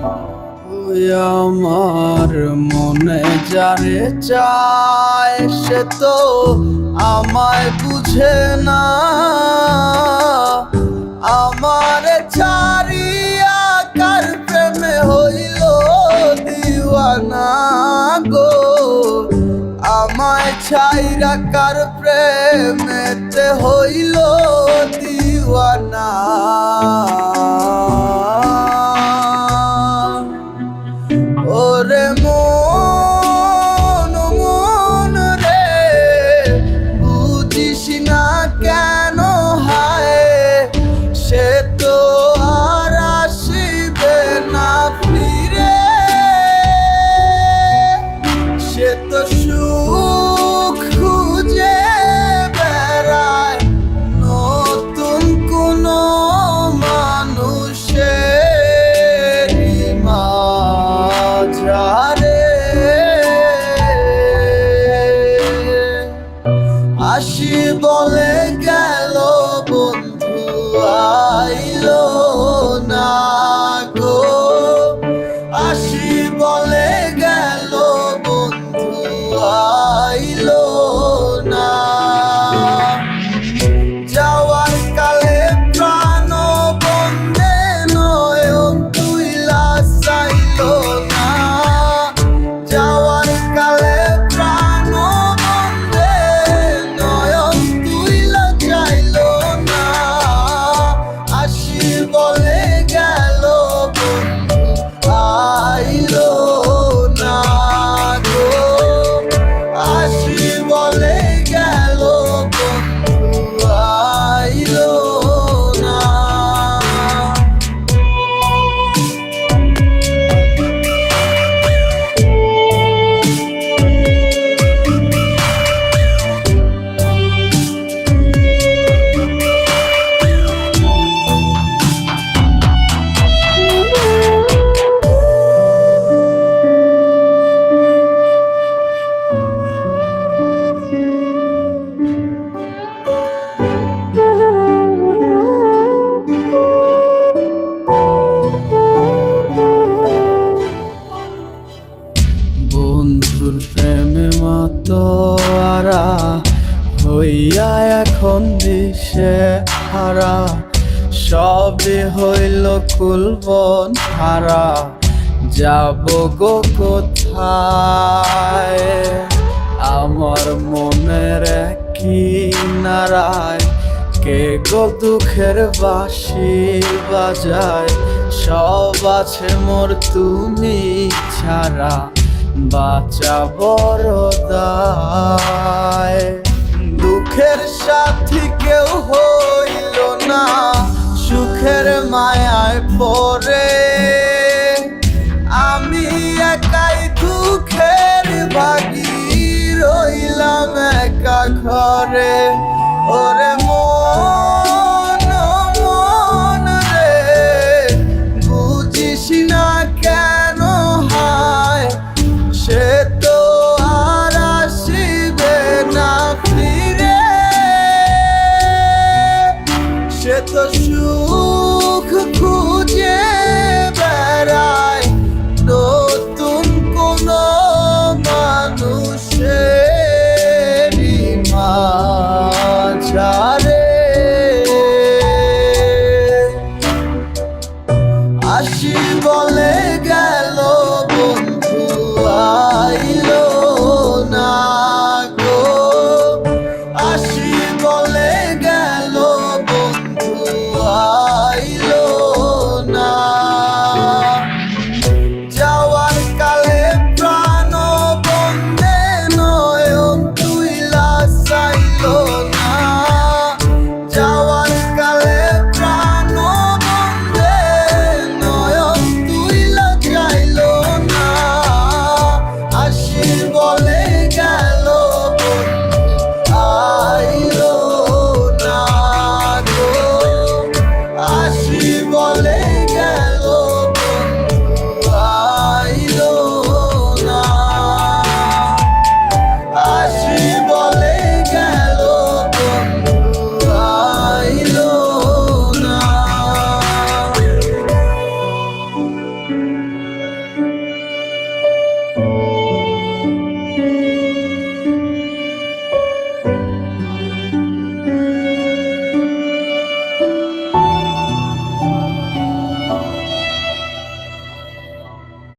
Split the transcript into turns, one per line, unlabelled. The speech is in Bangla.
তুই আমার মনে যারে চায় সে তো আমায় বুঝে না। আমার ছাড়িয়া কার প্রেমে হইল দিওয়ানা গো, আমায় ছাইরা কার প্রেমেতে হইল দিওয়ানা। ওরে মন মন রে, বুঝিস না কেন হায়, সে তো আর আসিবে না ফিরে। সে তো সুখ খুঁজে বেড়ায় নতুন কোনো মানুষের মাঝারে। আসি বলে গেল বন্ধু আইলো না গো, আসি বলে গেল বন্ধু আইলো না। যাওয়ার কালে প্রাণ বন্ধে নয়ন তুইলা চাইলো না। যাওয়ার কালে প্রাণ বন্ধে নয়ন তুইলা চাইলো না। আসি বলে গেল বন্ধু আইলো না গো, আসি বলে গেল বন্ধু আইলো না। বন্ধুর প্রেমে মাতোয়ারা হইয়া এখন দিশে হারা, সবে হইল কুলবন হারা। যাব গো কোথায় আমার মনের কিনারায়, কে গো দুঃখের বাঁশি বাজায়। সব আছে মোর তুমি ছাড়া, বাঁচা বড় দায়। দুঃখের সাথী কেউ হইল না, সুখের মায়ায় পড়ে